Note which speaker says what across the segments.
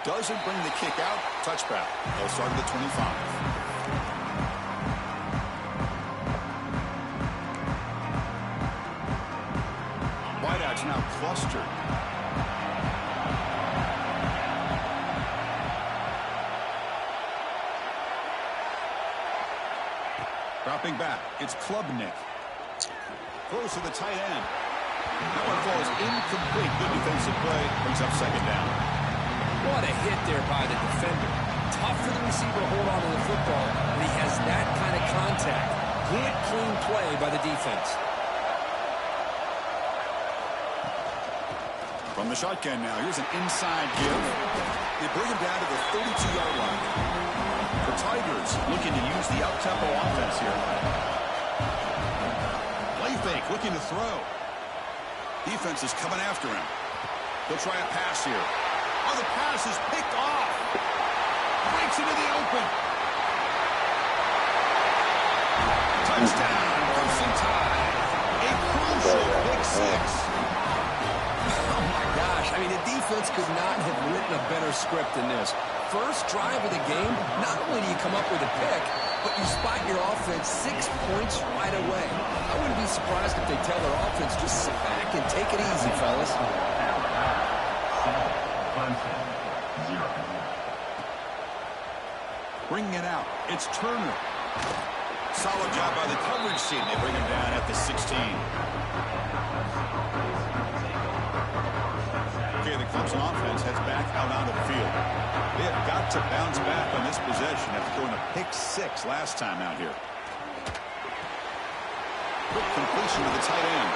Speaker 1: Doesn't bring the kick out. Touchback. They'll start at the 25. Wideouts now clustered. Dropping back, it's Klubnik. Throws to the tight end. That one falls incomplete. Good defensive play. Brings up second down.
Speaker 2: What a hit there by the defender. Tough for the receiver to hold on to the football, but he has that kind of contact. Good, clean play by the defense.
Speaker 1: From the shotgun now, here's an inside give. They bring him down to the 32-yard line. The Tigers looking to use the up-tempo offense here. Play fake, looking to throw. Defense is coming after him. They'll try a pass here. Oh, the pass is picked off. Breaks into the open. Touchdown, Clemson tie. A crucial pick six.
Speaker 2: Oh, my gosh. I mean, the defense could not have written a better script than this. First drive of the game, not only do you come up with a pick, but you spot your offense 6 points right away. I wouldn't be surprised if they tell their offense, just sit back and take it easy, fellas.
Speaker 1: Bringing it out, it's Turner. Solid job by the coverage team. They bring him down at the 16. Okay, the Clemson offense heads back out onto the field. They have got to bounce back on this possession after throwing a pick six last time out here. Quick completion to the tight end.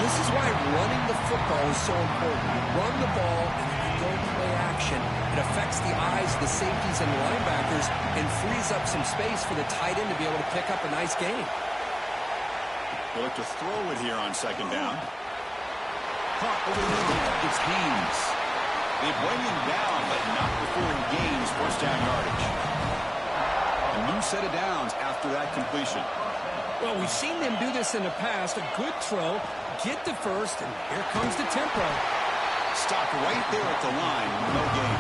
Speaker 2: This is why running the football is so important. You run the ball and then you go play action. It affects the eyes of the safeties and linebackers and frees up some space for the tight end to be able to pick up a nice gain.
Speaker 1: They look to throw it here on second down. Caught over the middle. It's Haynes. They bring him down, but not before he gains first down yardage. A new set of downs after that completion.
Speaker 2: Well, we've seen them do this in the past. A good throw, get the first, and here comes the tempo.
Speaker 1: Stopped right there at the line. No gain.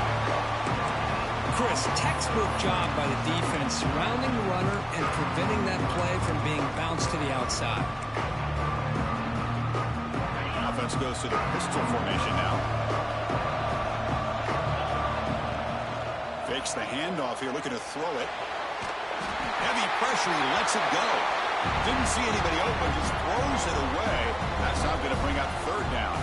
Speaker 3: Chris, textbook job by the defense surrounding the runner and preventing that play from being bounced to the outside.
Speaker 1: Offense goes to the pistol formation now. Fakes the handoff here, looking to throw it. Heavy pressure, he lets it go. Didn't see anybody open, just throws it away. That's not going to bring up third down.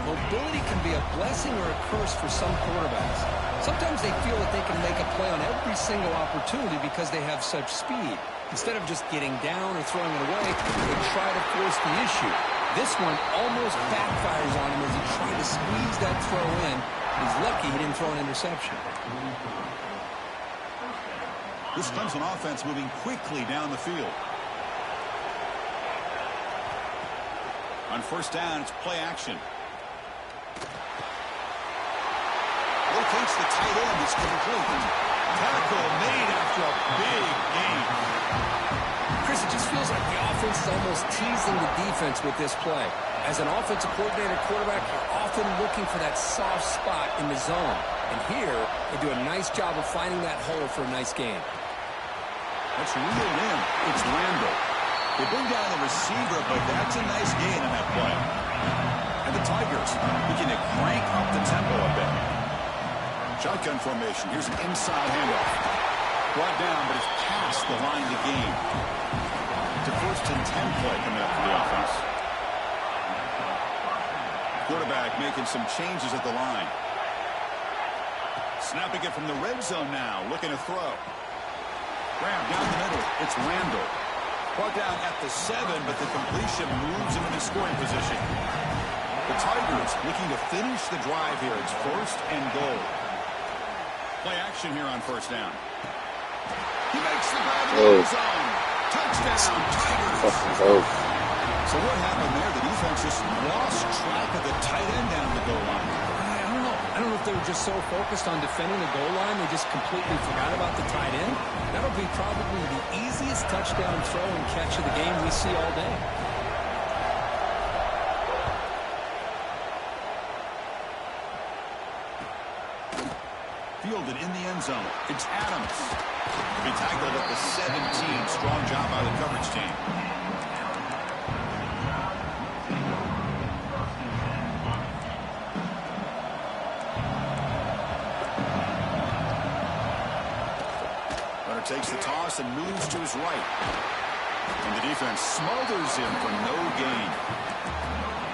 Speaker 2: Mobility can be a blessing or a curse for some quarterbacks. Sometimes they feel that they can make a play on every single opportunity because they have such speed. Instead of just getting down or throwing it away, they try to force the issue. This one almost backfires on him as he tried to squeeze that throw in. He's lucky he didn't throw an interception.
Speaker 1: This Clemson offense moving quickly down the field. On first down, it's play action. Locates the tight end. It's complete. Tackle made after a big gain.
Speaker 2: Chris, it just feels like the offense is almost teasing the defense with this play. As an offensive coordinator quarterback, you're often looking for that soft spot in the zone. And here, they do a nice job of finding that hole for a nice gain.
Speaker 1: That's reeled in. It's Randall. They bring down the receiver, but that's a nice gain on that play. And the Tigers looking to crank up the tempo a bit. Shotgun formation. Here's an inside handoff. Brought down, but it's past the line to gain. It's a 1st and 10 play coming up for the offense. Quarterback making some changes at the line. Snapping it from the red zone now. Looking to throw. Grab down the middle. It's Randall. Brought down at the 7, but the completion moves him into scoring position. The Tigers looking to finish the drive here. It's 1st and goal. Play action here on first down. He makes the grab in the end zone. Touchdown, Tigers. So what happened there? The defense just lost track of the tight end down the goal line.
Speaker 2: I don't know if they were just so focused on defending the goal line they just completely forgot about the tight end. That'll be probably the easiest touchdown throw and catch of the game we see all day.
Speaker 1: fielded in the end zone. It's Adams. He tackled at the 17. Strong job by the coverage team. Runner takes the toss and moves to his right. And the defense smothers him for no gain.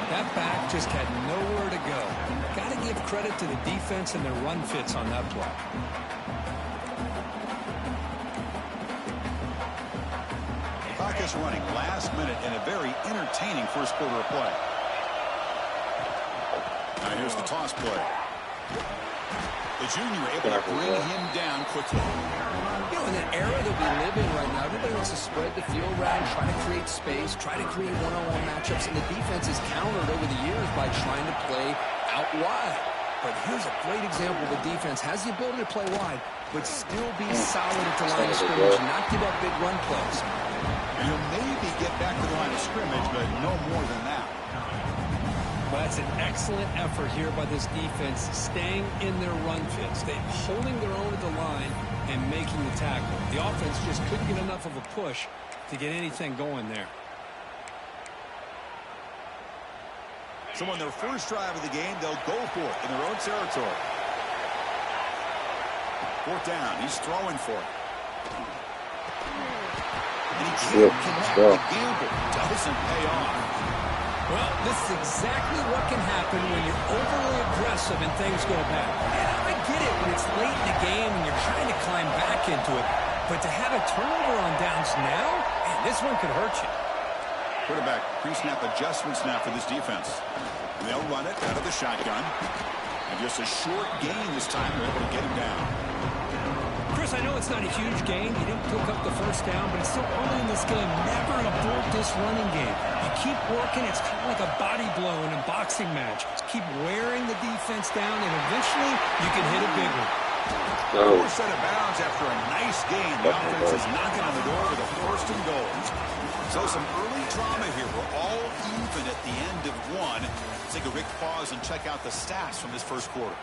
Speaker 2: That back just had nowhere to go. Got to give credit to the defense and their run fits on that play.
Speaker 1: Clock is running last minute in a very entertaining first quarter of play. Now here's the toss play. The junior able to bring him down quickly.
Speaker 2: You know, in the era that we live in right now, everybody wants to spread the field around, try to create space, try to create one-on-one matchups, and the defense is countered over the years by trying to play out wide. But here's a great example. The defense has the ability to play wide, but still be solid at the line of scrimmage and not give up big run plays.
Speaker 1: And he'll maybe get back to the line of scrimmage, but no more than that.
Speaker 2: Well, that's an excellent effort here by this defense, staying in their run fits. They're holding their own at the line and making the tackle. The offense just couldn't get enough of a push to get anything going there.
Speaker 1: So on their first drive of the game, they'll go for it in their own territory. Fourth down, he's throwing for it. And he can't connect. The gamble doesn't pay off.
Speaker 2: Well, this is exactly what can happen when you're overly aggressive and things go bad. Yeah, I get it when it's late in the game and you're trying to climb back into it. But to have a turnover on downs now, man, this one could hurt you.
Speaker 1: Quarterback pre-snap adjustments now for this defense. They'll run it out of the shotgun. And just a short gain this time. They're able to get him down.
Speaker 2: Chris, I know it's not a huge gain. You didn't pick up the first down, but it's still early in this game. Never abort this running game. You keep working. It's kind of like a body blow in a boxing match. Keep wearing the defense down, and eventually you can hit a big one.
Speaker 1: Four set of bounds after a nice gain. The offense is knocking on the door with a first and goal. So some early drama here. We're all even at the end of one. Let's take a quick pause and check out the stats from this first quarter.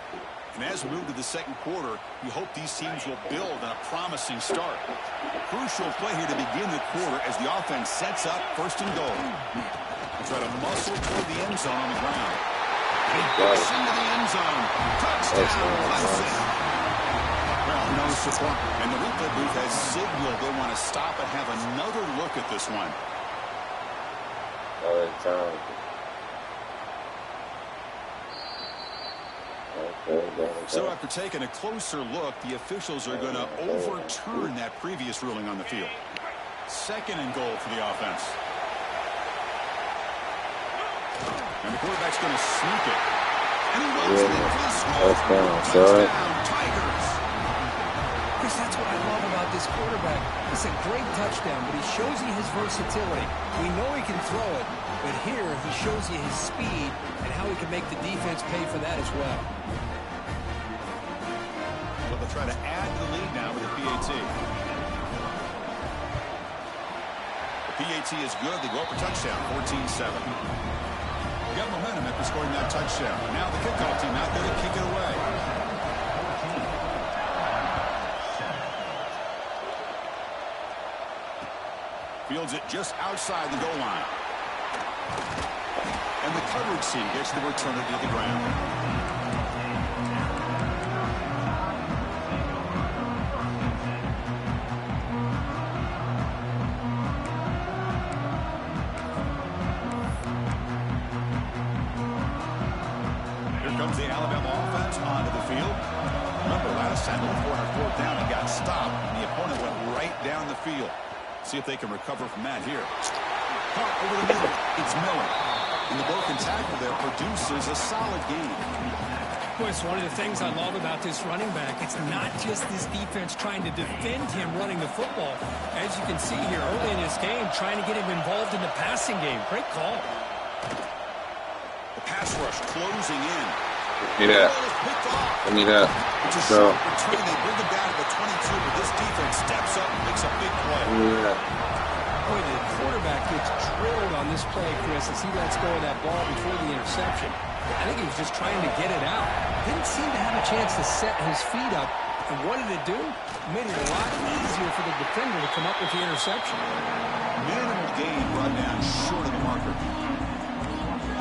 Speaker 1: And as we move to the second quarter, we hope these teams will build on a promising start. Crucial play here to begin the quarter as the offense sets up first and goal. They try to muscle toward the end zone on the ground. And he gets into the end zone. Touchdown, Clemson. Well, no support. And the replay booth has signaled they want to stop and have another look at this one. So after taking a closer look, the officials are going to overturn that previous ruling on the field. Second and goal for the offense. And the quarterback's going to sneak it. And he runs it in for the score. Touchdown, Tigers.
Speaker 2: Chris, that's what I love about this quarterback. It's a great touchdown, but he shows you his versatility. We know he can throw it, but here he shows you his speed and how he can make the defense pay for that as well.
Speaker 1: Well, they'll try to add to the lead now with the PAT. The PAT is good. They go up for touchdown, 14-7. They got momentum after scoring that touchdown. Now the kickoff team out there to kick it away. Fields it just outside the goal line. And the coverage team gets the returner to the ground. Comes the Alabama offense onto the field. Remember, last time they were on fourth down and got stopped, and the opponent went right down the field. See if they can recover from that here. Caught over the middle. It's Miller. And the broken tackle there produces a solid gain.
Speaker 3: Boy, it's one of the things I love about this running back. It's not just this defense trying to defend him running the football. As you can see here early in this game, trying to get him involved in the passing game. Great call.
Speaker 1: The pass rush closing in.
Speaker 4: Give me that. Give me that.
Speaker 1: It's a short return. They bring him down to the 22, but this defense steps up and makes a big play.
Speaker 2: Boy, the quarterback gets drilled on this play, Chris, as he lets go of that ball before the interception. I think he was just trying to get it out. Didn't seem to have a chance to set his feet up And what did it do? It made it a lot easier for the defender to come up with the interception.
Speaker 1: Minimal gain brought down short of the marker.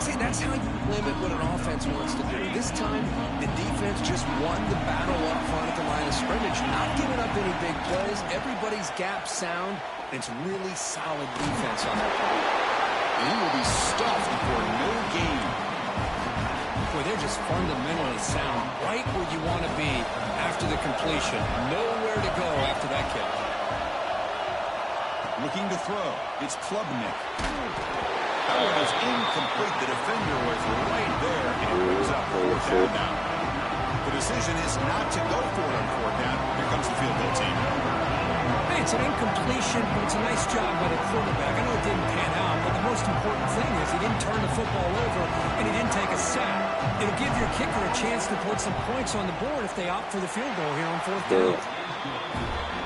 Speaker 2: See, that's how you limit what an offense wants to do. This time, the defense just won the battle up front at the line of scrimmage, not giving up any big plays. Everybody's gap sound. It's really solid defense on that play.
Speaker 1: And he will be stuffed for no gain.
Speaker 2: Boy, they're just fundamentally sound, right where you want to be after the completion. Nowhere to go after that catch.
Speaker 1: Looking to throw. It's Klubnik. That one is incomplete. The defender was right there, and it brings up fourth down now. The decision is not to go for it on fourth down. Here comes the field goal team.
Speaker 3: Hey, it's an incompletion, but it's a nice job by the quarterback. I know it didn't pan out, but the most important thing is he didn't turn the football over, and he didn't take a sack. It'll give your kicker a chance to put some points on the board if they opt for the field goal here on fourth down.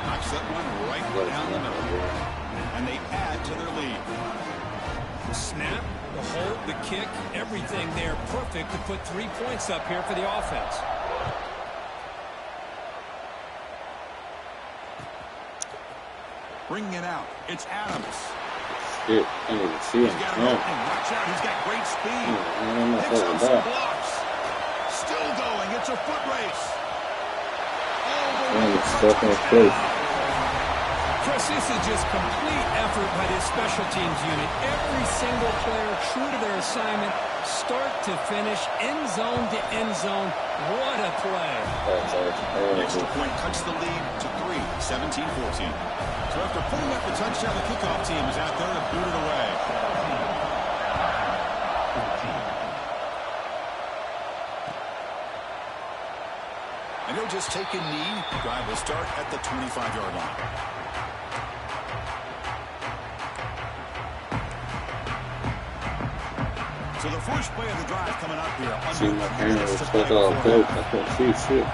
Speaker 1: Knocks that one right down the middle. And they add to their lead.
Speaker 3: The snap, the hold, the kick, everything there perfect to put 3 points up here for the offense.
Speaker 1: Bringing it out. It's Adams.
Speaker 4: Shit, I didn't even see him.
Speaker 1: He's got an opening. Watch out. He's got great speed. Picks up some blocks. Still going. It's a foot race. All the way to
Speaker 4: stuck in his face.
Speaker 3: Chris, this is just complete effort by this special teams unit. Every single player true to their assignment, start to finish, end zone to end zone. What a play.
Speaker 1: The extra point cuts the lead to 3, 17-14. So after putting up the touchdown, the kickoff team is out there to boot it away. And he'll just take a knee. Drive will start at the 25-yard line. So the first play of the drive coming up here.
Speaker 4: See my camera was stuck all close. I couldn't see shit.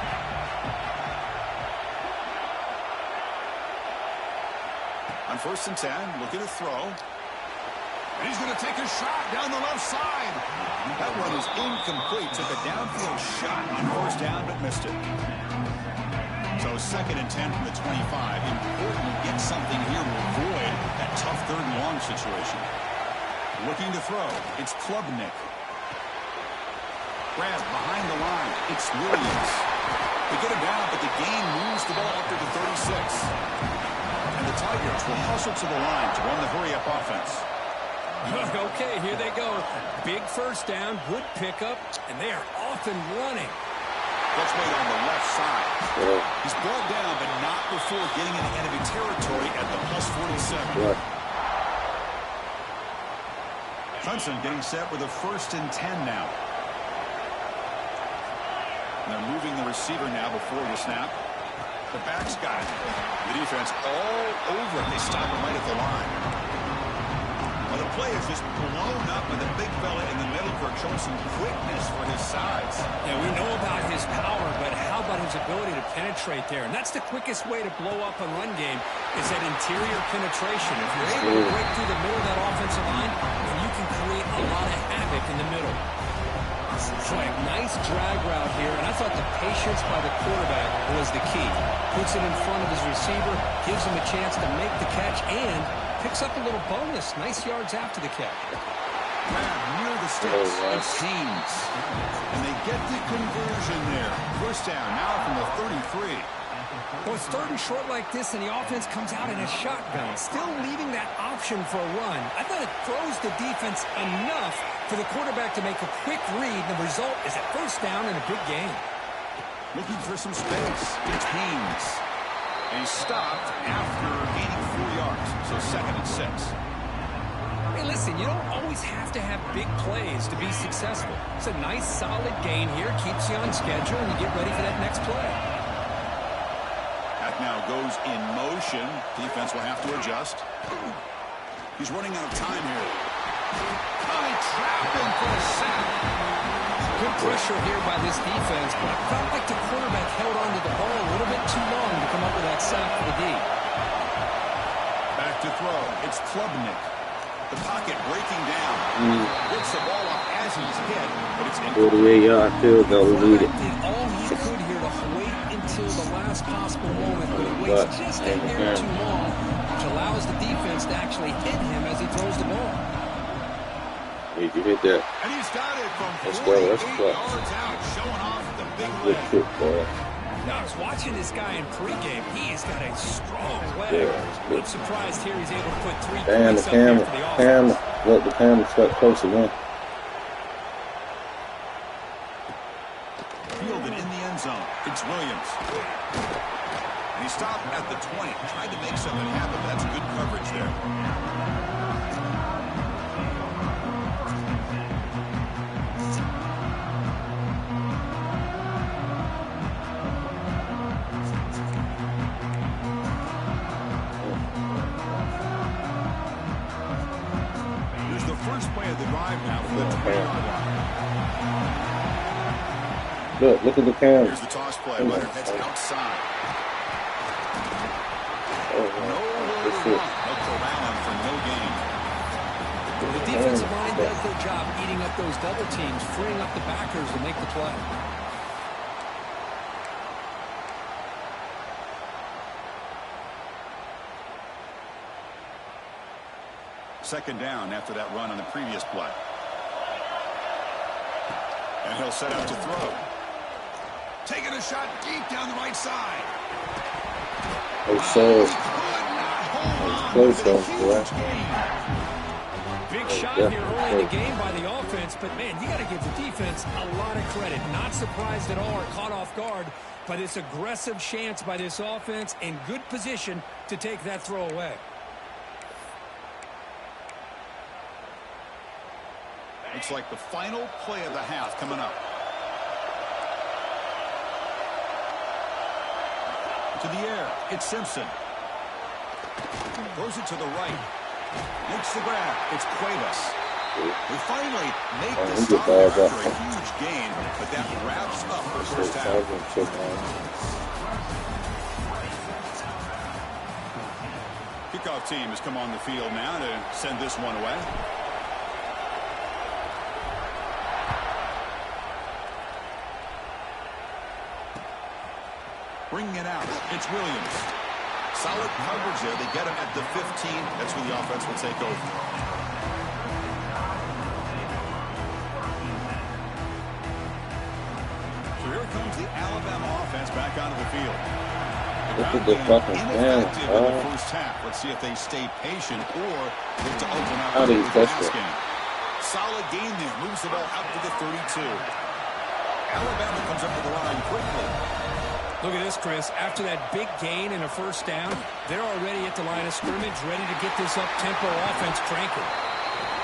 Speaker 1: On 1st and 10, looking to throw. And he's going to take a shot down the left side. That one is incomplete. Took a downfield shot on 1st down, but missed it. So 2nd and 10 from the 25. Important to get something here to avoid that tough 3rd and long situation. Looking to throw. It's Klubnik. Grab behind the line. It's Williams. They get him down, but the gain moves the ball up to the 36. And the Tigers will hustle to the line to run the hurry-up offense.
Speaker 3: Okay, here they go. Big first down, good pickup, and they are off and running.
Speaker 1: Let's wait on the left side. He's brought down, but not before getting into enemy territory at the plus 47. Clemson getting set with a 1st and 10 now. And they're moving the receiver now before the snap. The back's got it. The defense all over it. They stop him right at the line. Well, the play is just blown up with a big fella in the middle for showing some quickness for his size.
Speaker 3: Yeah, we know about his power, but how about his ability to penetrate there? And that's the quickest way to blow up a run game is that interior penetration. If you're able to break through the middle of that offensive line, then you can create a lot of havoc in the middle. So a nice drag route here, and I thought the patience by the quarterback was the key. Puts it in front of his receiver, gives him a chance to make the catch, and picks up a little bonus. Nice yards after the catch.
Speaker 1: Grab near the sticks. It's Haynes. And they get the conversion there. 1st down now from the 33.
Speaker 3: Well, it's 3rd and short like this, and the offense comes out in a shotgun, still leaving that option for a run. I thought it throws the defense enough for the quarterback to make a quick read. The result is a 1st down and a big gain.
Speaker 1: Looking for some space. It's Haynes. And he's stopped after gaining 4 yards. So 2nd and 6.
Speaker 3: Hey, listen, you don't always have to have big plays to be successful. It's a nice, solid gain here. Keeps you on schedule, and you get ready for that next play.
Speaker 1: That now goes in motion. Defense will have to adjust. He's running out of time here. They trap him for a sack.
Speaker 3: Good pressure here by this defense, but I felt like the quarterback held onto the ball a little bit too long to come up with that sack for the D.
Speaker 1: Back to throw. It's Klubnik. The pocket breaking down. Gets the ball up as he's hit, but it's
Speaker 4: 48-yard field goal lead it.
Speaker 2: Did all he could here to wait until the last possible moment, but he waits just a hair too long, which allows the defense to actually hit him as he throws the ball.
Speaker 4: Need you hit that.
Speaker 1: And he's got it from
Speaker 4: Let's
Speaker 1: 48
Speaker 4: go. Let's go.
Speaker 1: yards out, showing off the big
Speaker 4: Good
Speaker 1: leg.
Speaker 4: kick, boy.
Speaker 3: Now, I was watching this guy in pregame. He has got a strong leg.
Speaker 4: Yeah,
Speaker 3: I'm surprised here he's able to put 3
Speaker 4: Damn, the
Speaker 3: points up here
Speaker 4: camera.
Speaker 3: for the offense.
Speaker 4: Camera. Look, the camera's got close again.
Speaker 1: Fielded in the end zone. It's Williams. And he stopped at the 20. Tried to make something happen, but that's good coverage there. Here's the first play of the drive now for the 20-yard line.
Speaker 4: Look at the camera.
Speaker 1: Here's the toss play. Leonard heads outside.
Speaker 4: Oh,
Speaker 1: Nowhere to run. They'll corral him for no gain.
Speaker 2: The defensive line does their job eating up those double teams, freeing up the backers to make the play.
Speaker 1: Second down after that run on the previous play. And he'll set out to throw. Taking a shot deep down the right side.
Speaker 4: oh, so.
Speaker 1: He could not hold on
Speaker 4: Close
Speaker 1: to the
Speaker 4: though,
Speaker 1: huge
Speaker 4: boy.
Speaker 1: gain.
Speaker 3: Big shot
Speaker 4: yeah.
Speaker 3: here early in the game by the offense, but, man, you got to give the defense a lot of credit. Not surprised at all or caught off guard by this aggressive chance by this offense in good position to take that throw away.
Speaker 1: Looks like the final play of the half coming up. To the air, it's Simpson. Throws it to the right. Makes the grab. It's Cuevas. They finally make the stop after a huge gain, but that wraps up the first half. Kickoff team has come on the field now to send this one away. Bringing it out, it's Williams. Solid coverage there. They get him at the 15. That's where the offense will take over. So here comes the Alabama offense back onto the field.
Speaker 4: Look at the fucking
Speaker 1: Ineffective in the first half. Let's see if they stay patient or look to open up
Speaker 4: How do you
Speaker 1: the
Speaker 4: touch
Speaker 1: pass
Speaker 4: it?
Speaker 1: game. Solid game there. Moves the ball out to the 32. Alabama comes up to the line quickly.
Speaker 3: Look at this, Chris. After that big gain and a first down, they're already at the line of scrimmage, ready to get this up-tempo offense cranking.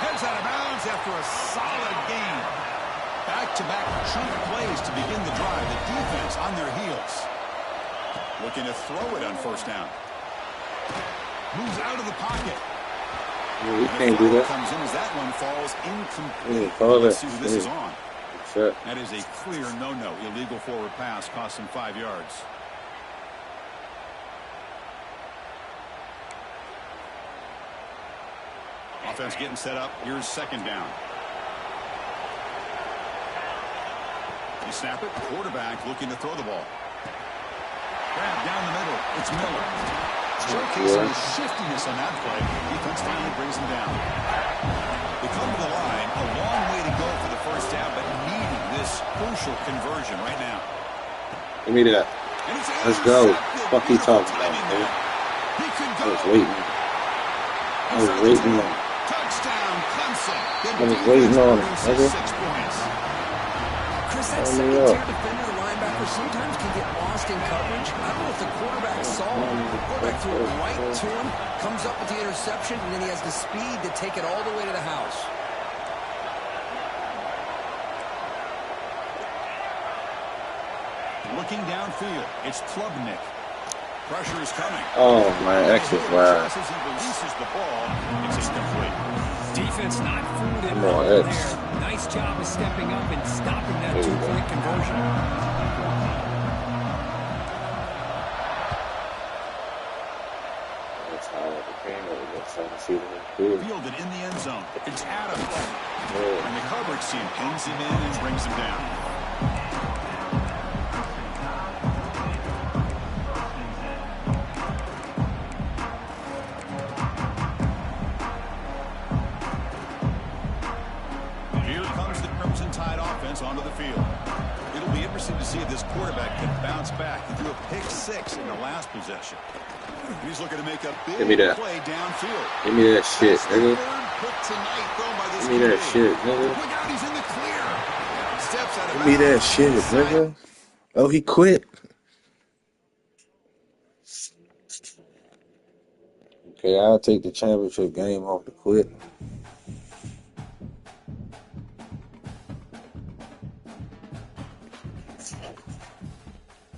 Speaker 1: Heads out of bounds after a solid game. Back-to-back chunk plays to begin the drive. The defense on their heels. Looking to throw it on first down. Moves out of the pocket.
Speaker 4: Yeah, we can't do that.
Speaker 1: Comes in as that one falls incomplete.
Speaker 4: Call
Speaker 1: Let's
Speaker 4: it.
Speaker 1: see who this is on.
Speaker 4: Set.
Speaker 1: That is a clear no-no. Illegal forward pass costs him 5 yards. Offense getting set up. Here's second down. You snap it. Quarterback looking to throw the ball. Grab down the middle. It's Miller. Showcasing the shiftiness on that play. Defense finally brings him down. They come to the line. A long way to go for the first down, but needing this crucial conversion right now.
Speaker 4: Give me that.
Speaker 1: And it's
Speaker 4: Let's go.
Speaker 1: intercepted.
Speaker 4: Fuck you
Speaker 1: Beautiful
Speaker 4: talking about,
Speaker 1: timing
Speaker 4: man.
Speaker 1: there. He could
Speaker 4: I
Speaker 1: go.
Speaker 4: was waiting. I was waiting on.
Speaker 1: Touchdown, Clemson.
Speaker 4: I was waiting on it, nigga.
Speaker 1: 6 points.
Speaker 2: Chris, that
Speaker 4: Oh,
Speaker 2: second
Speaker 4: yeah.
Speaker 2: tier defender, the linebacker, sometimes can get lost in coverage. I don't know if the quarterback saw him. The quarterback threw it right to him, comes up with the interception, and then he has the speed to take it all the way to the house.
Speaker 1: Looking downfield, it's Klubnik. Pressure is coming.
Speaker 4: Oh, man, X is loud.
Speaker 1: As he releases the ball, it's incomplete.
Speaker 3: Defense not fooled in
Speaker 4: Come on,
Speaker 3: there.
Speaker 4: X.
Speaker 3: Nice job of stepping up and stopping that
Speaker 4: There we go.
Speaker 3: two-point conversion.
Speaker 4: That's how it became. trying to see the field.
Speaker 1: Fielded in the end zone. It's Adams.
Speaker 4: Yeah.
Speaker 1: And the coverage team pins him in and brings him down. Here comes the Crimson Tide offense onto the field. It'll be interesting to see if this quarterback can bounce back. He threw a pick 6 in the last possession. He's looking to make a big play downfield.
Speaker 4: Give me that shit, nigga. Give me that shit, nigga.
Speaker 1: Look out, he's in the clear. Steps out of
Speaker 4: Give me that shit, nigga. Oh, he quit. Okay, I'll take the championship game off the quit.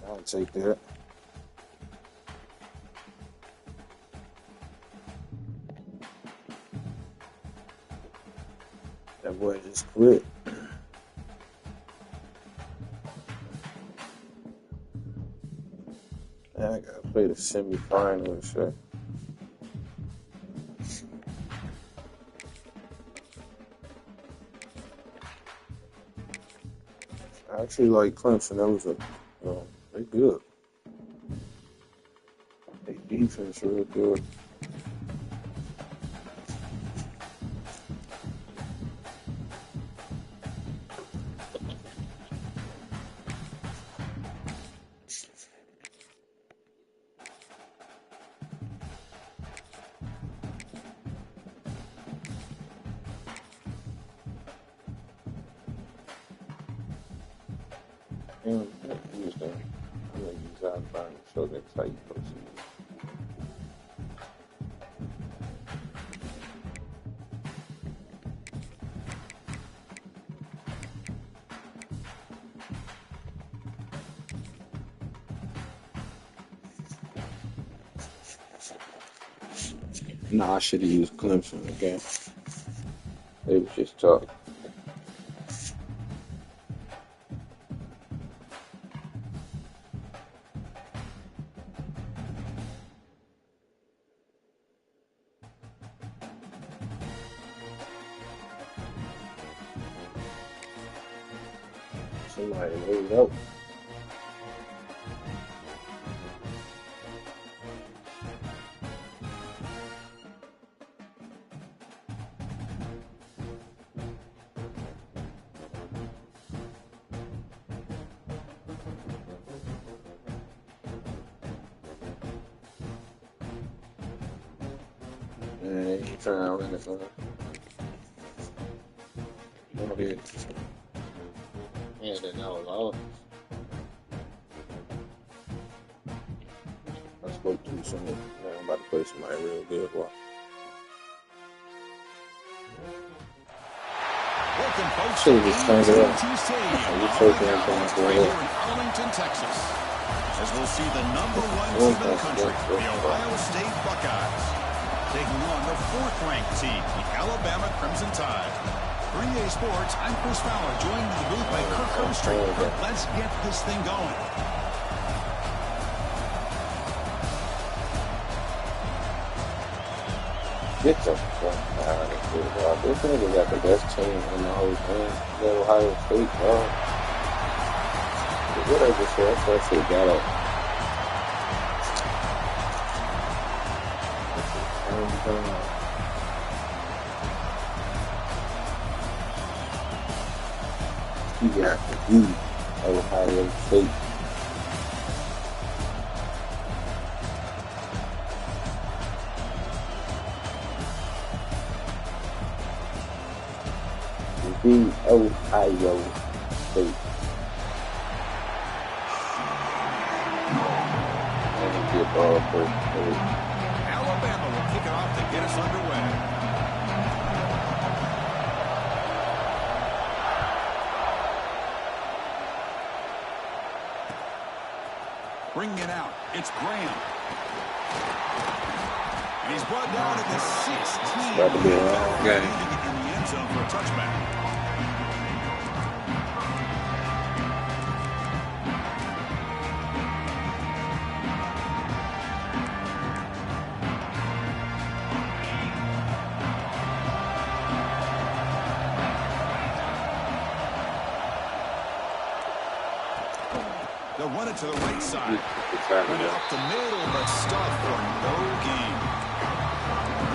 Speaker 4: I'll take that. That boy just quit. Now I gotta play the semi-final and shit. I actually like Clemson. That was they good. They defense real good. And use them. I'm gonna use our time to show that tight person. Nah, I should have used Clemson again. They was just talking. Somebody laid out. And he trying to run it for him. Go ahead. Yeah, then that was all. I spoke to someone. I'm about to play somebody real good. Well,
Speaker 1: Welcome, folks,
Speaker 4: should have just turned it up.
Speaker 1: AT&T Stadium.
Speaker 4: You taking everything
Speaker 1: Right
Speaker 4: for
Speaker 1: here
Speaker 4: it.
Speaker 1: in Arlington, Texas. As we'll see the number 1 team in the country, the Ohio State Buckeyes, taking on the 4th-ranked team, the Alabama Crimson Tide. For EA Sports, I'm Chris Fowler, joined in the booth by Kirk Herbstreit. Kirk, let's get this thing going.
Speaker 4: Get the fuck out of here, dog. This nigga got the best team in the whole thing. That Ohio State, dog. What I just said, I said got up. He got the beauty of Ohio State. The Ohio State. And get ball first.
Speaker 1: Alabama will kick it off to get us underway. Bringing it out, it's Graham. And he's brought down at the 16.
Speaker 4: About to be a long game.
Speaker 1: In the end zone for a touchback. They'll run it to the right side. Run it up the middle, but stuff for no gain.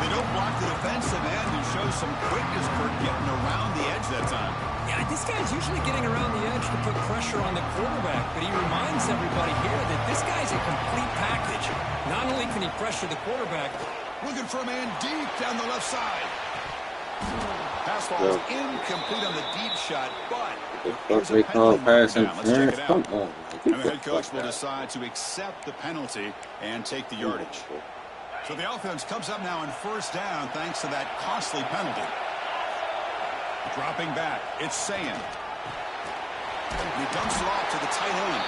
Speaker 1: They don't block the defensive end, who shows some quickness for getting around the edge that time.
Speaker 3: Yeah, this guy's usually getting around the edge to put pressure on the quarterback, but he reminds everybody here that this guy's a complete package. Not only can he pressure the quarterback,
Speaker 1: looking for a man deep down the left side. Pass ball is incomplete on the deep shot, but here's a penalty marker down. Let's check it out. And the head coach will decide to accept the penalty and take the yardage. So the offense comes up now on first down thanks to that costly penalty. Dropping back, it's Sayan. He dumps it off to the tight end.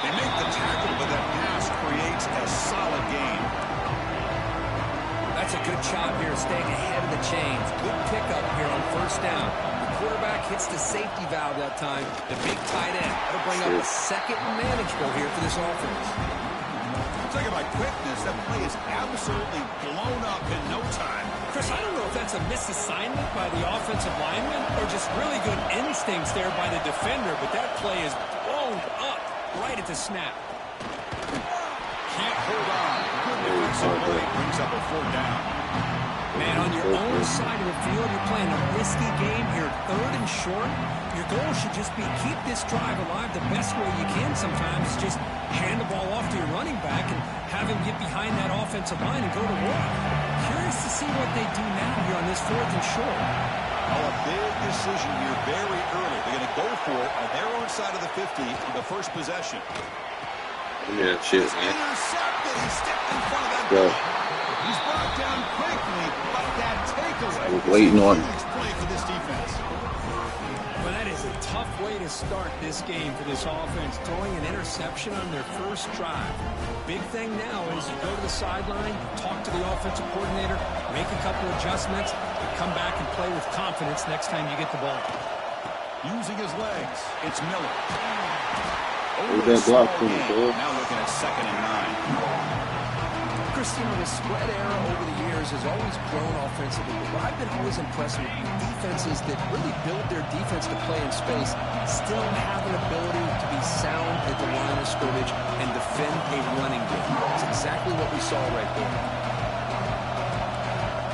Speaker 1: They make the tackle, but that pass creates a solid gain.
Speaker 2: That's a good job here, staying ahead of the chains. Good pickup here on first down. The quarterback hits the safety valve that time. The big tight end. That'll bring up a second and manageable here for this offense.
Speaker 1: Talking about quickness, that play is absolutely blown up in no time.
Speaker 3: Chris, I don't know if that's a misassignment by the offensive lineman or just really good instincts there by the defender, but that play is blown up right at the snap.
Speaker 1: Can't hold on. Good defensive play brings up a fourth down.
Speaker 3: Man, on your own side of the field, you're playing a risky game here, third and short. Your goal should just be keep this drive alive the best way you can sometimes. Just hand the ball off to your running back and have him get behind that offensive line and go to work. Curious to see what they do now here on this fourth and short.
Speaker 1: Oh, a big decision here very early. They're going to go for it on their own side of the 50 for the first possession.
Speaker 4: Yeah, shit,
Speaker 1: He's
Speaker 4: man.
Speaker 1: intercepted. He stepped in front of that ball. He's brought down quickly, but that takeaway
Speaker 4: I was waiting on
Speaker 1: is a huge play for this defense.
Speaker 3: Well, that is a tough way to start this game for this offense, throwing an interception on their first drive. Big thing now is you go to the sideline, talk to the offensive coordinator, make a couple adjustments, and come back and play with confidence next time you get the ball.
Speaker 1: Using his legs, it's Miller.
Speaker 4: That block from the ball.
Speaker 1: Now looking at 2nd and 9.
Speaker 2: Christian, the spread era over the years has always grown offensively, but I've been always impressed with defenses that really build their defense to play in space, still have an ability to be sound at the line of scrimmage and defend a running game. That's exactly what we saw right there.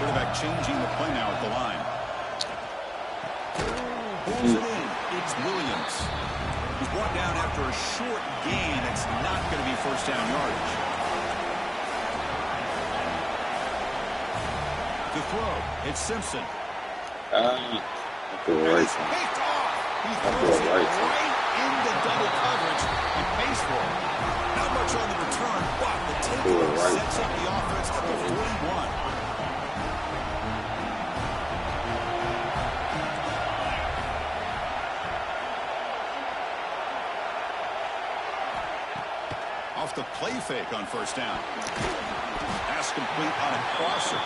Speaker 1: Quarterback changing the play now at the line. Pulls it in. It's Williams. He's brought down after a short gain. That's not going to be first down yardage. To throw, it's Simpson.
Speaker 4: That's the right
Speaker 1: It's
Speaker 4: one.
Speaker 1: picked off. He
Speaker 4: That's
Speaker 1: throws it
Speaker 4: right.
Speaker 1: right into double coverage and pays for it. Not much on the return, but the takeaway
Speaker 4: Right.
Speaker 1: sets up the offense at the 41. Off the play fake on first down. Pass complete on a crosser.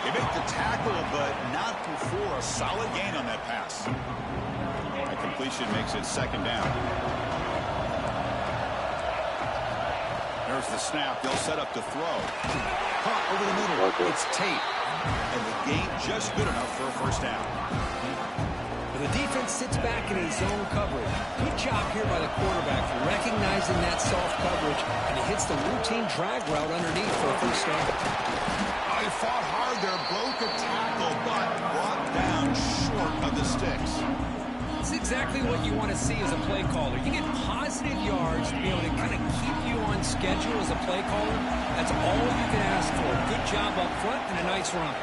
Speaker 1: They make the tackle, but not before a solid gain on that pass. That completion makes it 2nd down. There's the snap. They'll set up to throw. Caught over the middle. It's Tate. And the gain just good enough for a first down.
Speaker 2: The defense sits back in a zone coverage. Good job here by the quarterback for recognizing that soft coverage, and he hits the routine drag route underneath for a first down.
Speaker 1: They fought hard there, broke a tackle, but brought down short of the sticks.
Speaker 3: It's exactly what you want to see as a play caller. You get positive yards to be able to kind of keep you on schedule as a play caller. That's all you can ask for. Good job up front and a nice run.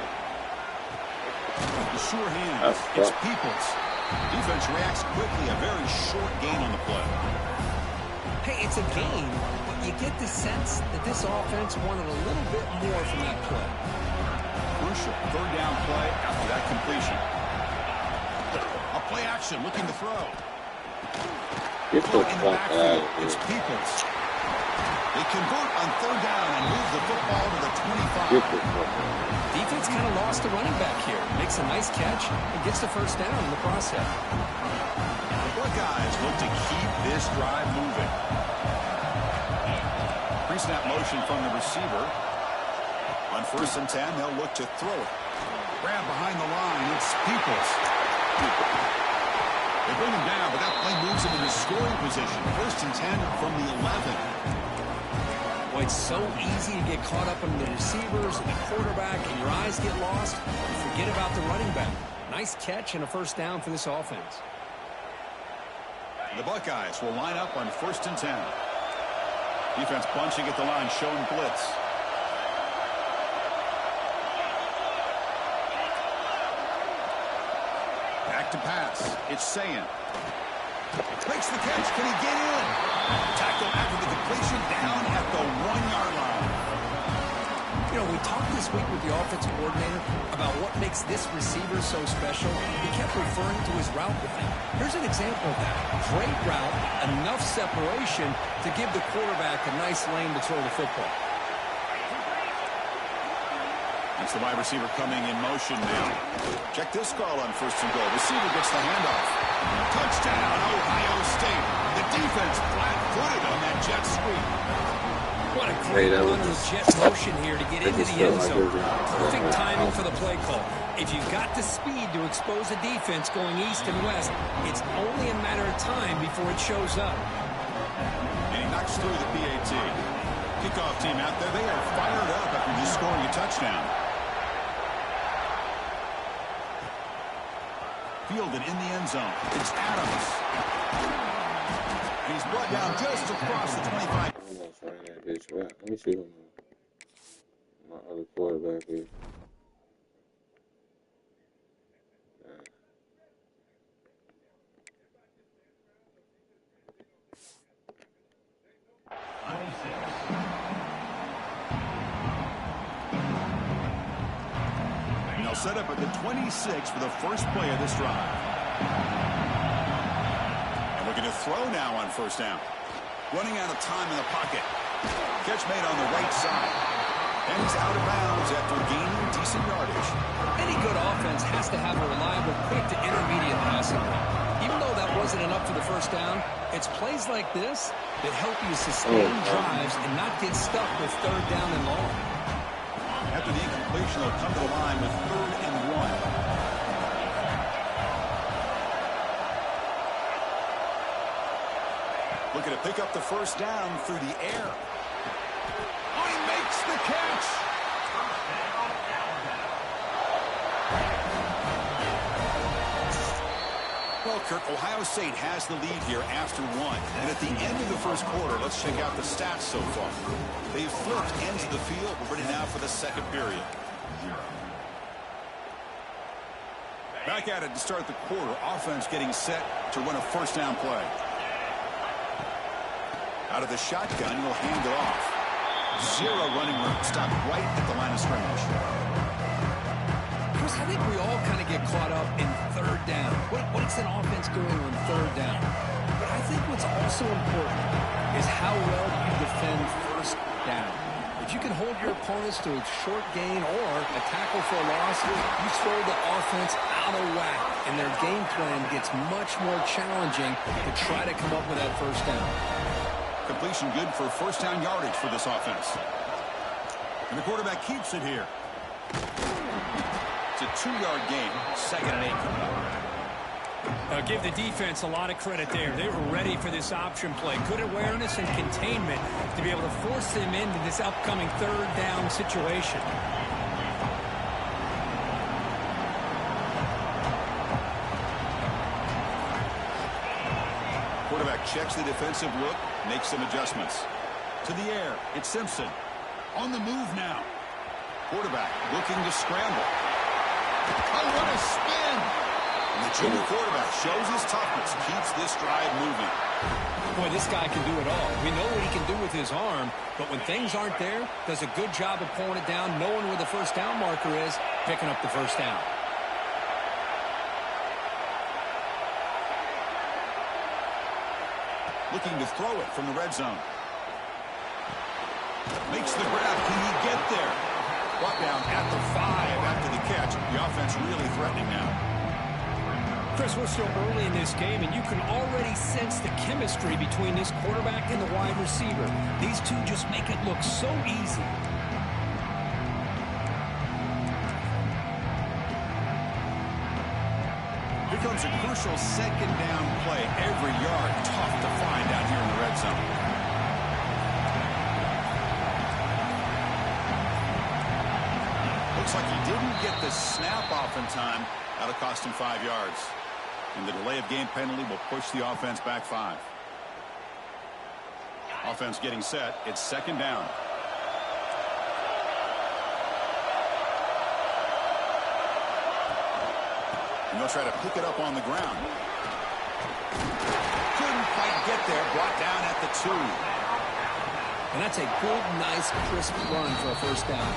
Speaker 1: The sure hands. It's Peoples. Defense reacts quickly. A very short gain on the play.
Speaker 2: Hey, it's a gain, but you get the sense that this offense wanted a little bit more from that play.
Speaker 1: Crucial 3rd down play after that completion. A play action looking to throw.
Speaker 4: Get the
Speaker 1: In the
Speaker 4: fuck
Speaker 1: backfield,
Speaker 4: out of
Speaker 1: it's
Speaker 4: here.
Speaker 1: Peoples. They convert on 3rd down and move the football to the 25.
Speaker 4: Get the fuck out.
Speaker 2: Defense kind of lost the running back here. Makes a nice catch and gets the first down in the process.
Speaker 1: The Buckeyes look to keep this drive moving. Pre-snap motion from the receiver. On 1st and 10, they'll look to throw it. Grab behind the line. It's Peoples. They bring him down, but that play moves him into scoring position. 1st and 10 from the 11.
Speaker 2: Well, it's so easy to get caught up in the receivers and the quarterback, and your eyes get lost. You forget about the running back. Nice catch and a 1st down for this offense.
Speaker 1: The Buckeyes will line up on 1st and 10. Defense bunching at the line, showing blitz. Back to pass. It's Sayan. Makes the catch. Can he get in? Tackle after the completion down at the 1-yard line.
Speaker 2: You know, we talked this week with the offensive coordinator about what makes this receiver so special. He kept referring to his route running. Here's an example of that. Great route, enough separation to give the quarterback a nice lane to throw the football.
Speaker 1: That's the wide receiver coming in motion now. Check this call on 1st and goal. Receiver gets the handoff. Touchdown, Ohio State. The defense flat-footed on that jet sweep.
Speaker 2: What a great run with jet motion here to get into the end zone. Perfect timing for the play call. If you've got the speed to expose a defense going east and west, it's only a matter of time before it shows up.
Speaker 1: And he knocks through the PAT. Kickoff team out there, they are fired up after just scoring a touchdown. Fielded in the end zone. It's Adams. And he's brought down just across the 25.
Speaker 4: Almost running that bitch right. Let me see who my other quarterback is.
Speaker 1: And they'll set up at the 26 for the first play of this drive. And we're going to throw now on 1st down. Running out of time in the pocket. Catch made on the right side. And he's out of bounds after gaining decent yardage.
Speaker 2: Any good offense has to have a reliable, quick to intermediate passing game. Even though that wasn't enough for the 1st down, it's plays like this that help you sustain drives and not get stuck with 3rd down and long.
Speaker 1: After the incompletion, they'll come to the line with 3rd and 1. Looking to pick up the 1st down through the air. Oh, he makes the catch. Well, Kirk, Ohio State has the lead here after 1. And at the end of the 1st quarter, let's check out the stats so far. They've flipped ends of the field. We're ready now for the 2nd period. Back at it to start the quarter. Offense getting set to run a 1st down play. Out of the shotgun, he'll hand it off. 0 running room. Stopped right at the line of scrimmage.
Speaker 2: Chris, I think we all kind of get caught up in 3rd down. What's an offense doing on 3rd down? But I think what's also important is how well you defend 1st down. If you can hold your opponents to a short gain or a tackle for a loss, you throw the offense out of whack, and their game plan gets much more challenging to try to come up with that 1st down.
Speaker 1: Completion good for 1st down yardage for this offense. And the quarterback keeps it here. It's a 2-yard gain. 2nd and 8 coming up.
Speaker 3: I'll give the defense a lot of credit there. They were ready for this option play. Good awareness and containment to be able to force them into this upcoming 3rd down situation.
Speaker 1: Quarterback checks the defensive look, makes some adjustments. To the air, it's Simpson. On the move now. Quarterback looking to scramble. Oh, what a spin! And the junior quarterback shows his toughness, keeps this drive moving.
Speaker 2: Boy, this guy can do it all. We know what he can do with his arm, but when things aren't there, does a good job of pulling it down, knowing where the 1st down marker is, picking up the 1st down.
Speaker 1: Looking to throw it from the red zone. Makes the grab. Can he get there? Brought down at the 5 after the catch. The offense really threatening now.
Speaker 3: Chris, we're still early in this game, and you can already sense the chemistry between this quarterback and the wide receiver. These two just make it look so easy.
Speaker 1: comes a crucial second down play. Every yard tough to find out here in the red zone. Looks like he didn't get the snap off in time. That'll cost him 5 yards. And the delay of game penalty will push the offense back 5. Offense getting set. It's second down. And they'll try to pick it up on the ground. Couldn't quite get there. Brought down at the 2.
Speaker 2: And that's a good, nice, crisp run for a first down.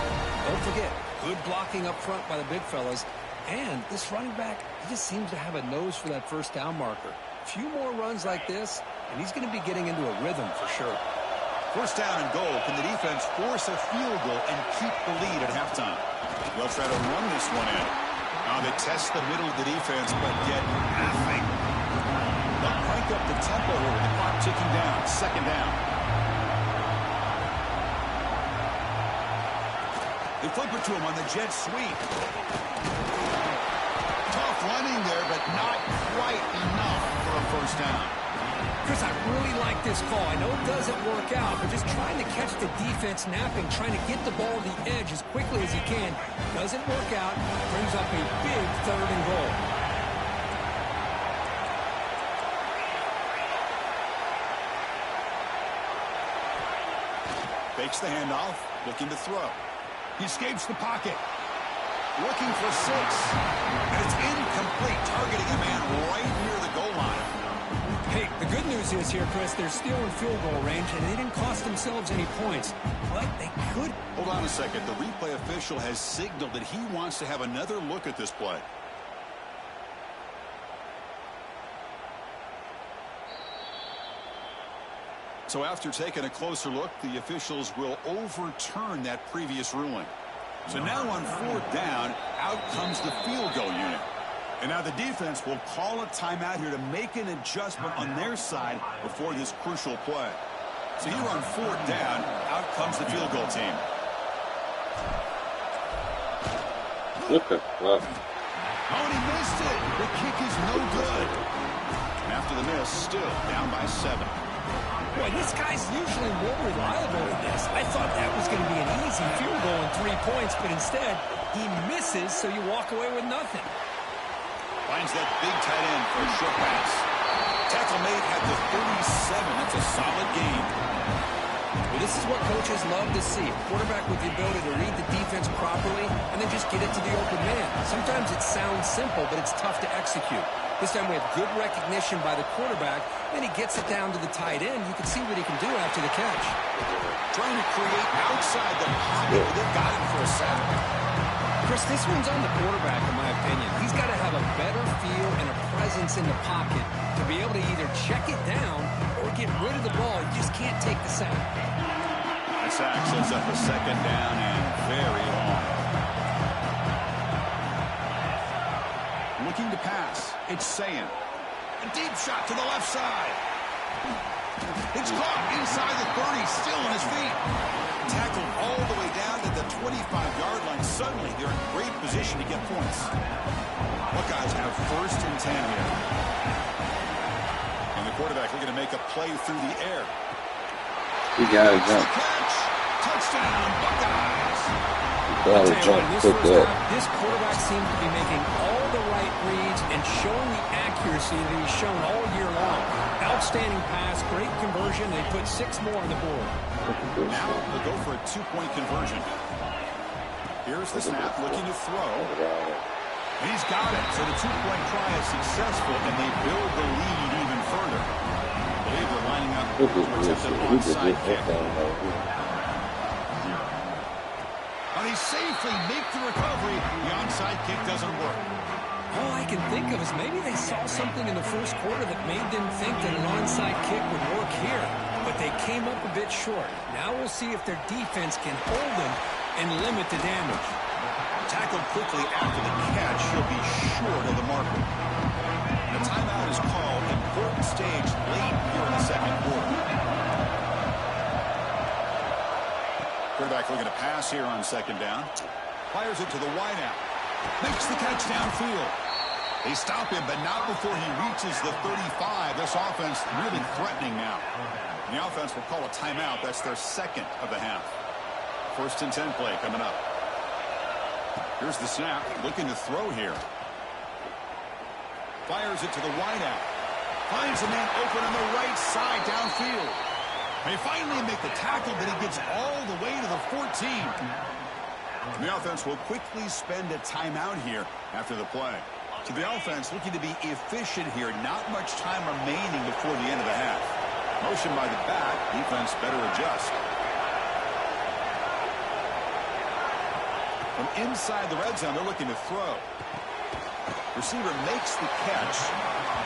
Speaker 2: Don't forget, good blocking up front by the big fellas. And this running back, he just seems to have a nose for that first down marker. A few more runs like this, and he's going to be getting into a rhythm for sure.
Speaker 1: First down and goal. Can the defense force a field goal and keep the lead at halftime? They'll try to run this one in. Now they test the middle of the defense, but get nothing. They'll crank up the tempo here with the clock ticking down. Second down. They flip it to him on the jet sweep. Tough running there, but not quite enough for a first down.
Speaker 3: Chris, I really like this call. I know it doesn't work out, but just trying to catch the defense napping, trying to get the ball to the edge as quickly as he can. Doesn't work out. Brings up a big 3rd and goal.
Speaker 1: Fakes the handoff, looking to throw. He escapes the pocket. Looking for 6. And it's incomplete, targeting a man right near the goal line.
Speaker 3: Hey, the good news is here, Chris, they're still in field goal range, and they didn't cost themselves any points. But they could.
Speaker 1: Hold on a second. The replay official has signaled that he wants to have another look at this play. So after taking a closer look, the officials will overturn that previous ruling. So now on 4th down, out comes the field goal unit. And now the defense will call a timeout here to make an adjustment on their side before this crucial play. So here on 4th down, out comes the field goal team.
Speaker 4: Okay, well.
Speaker 1: Oh, and he missed it. The kick is no good. And after the miss, still down by 7.
Speaker 3: Boy, this guy's usually more reliable than this. I thought that was going to be an easy field goal and 3 points, but instead, he misses, so you walk away with nothing.
Speaker 1: Finds that big tight end for a short pass. Tackle made at the 37. That's a solid game.
Speaker 2: Well, this is what coaches love to see. A quarterback with the ability to read the defense properly and then just get it to the open man. Sometimes it sounds simple, but it's tough to execute. This time we have good recognition by the quarterback. Then he gets it down to the tight end. You can see what he can do after the catch.
Speaker 1: Trying to create outside the pocket. They got him for a sack.
Speaker 2: Chris, this one's on the quarterback, in my opinion. He's got to have a better feel and a presence in the pocket to be able to either check it down or get rid of the ball. You just can't take the sack.
Speaker 1: That sack sets up a second down and very long. Looking to pass. It's Sayan. A deep shot to the left side. It's caught inside the 30, still on his feet. Tackled all the way down to the 25-yard line. Suddenly, they're in great position to get points. Buckeyes have 1st and 10 here. And the quarterback looking to make a play through the air.
Speaker 4: He got to jump.
Speaker 1: Catch. Touchdown, Buckeyes.
Speaker 4: Got to jump. Quick up.
Speaker 2: This quarterback seems to be making all the right reads and showing the accuracy that he's shown all year long. Outstanding pass, great conversion. They put 6 more on the board.
Speaker 1: Now they'll go for a 2-point conversion. Here's the snap, looking to throw. And he's got it. So the 2-point try is successful, and they build the lead even further. I believe they're lining up to attempt an onside kick. And he safely make the recovery. The onside kick doesn't work.
Speaker 2: All I can think of is maybe they saw something in the first quarter that made them think that an onside kick would work here. But they came up a bit short. Now we'll see if their defense can hold them and limit the damage.
Speaker 1: Tackled quickly after the catch. He'll be short of the marker. The timeout is called. Important stage late here in the second quarter. Quarterback looking to pass here on second down. Fires it to the wideout. Makes the catch downfield. They stop him, but not before he reaches the 35. This offense really threatening now. And the offense will call a timeout. That's their second of the half. 1st and 10 play coming up. Here's the snap. Looking to throw here. Fires it to the wideout. Finds a man open on the right side downfield. They finally make the tackle, but he gets all the way to the 14. The offense will quickly spend a timeout here after the play. So the offense looking to be efficient here. Not much time remaining before the end of the half. Motion by the back. Defense better adjust. From inside the red zone, they're looking to throw. Receiver makes the catch.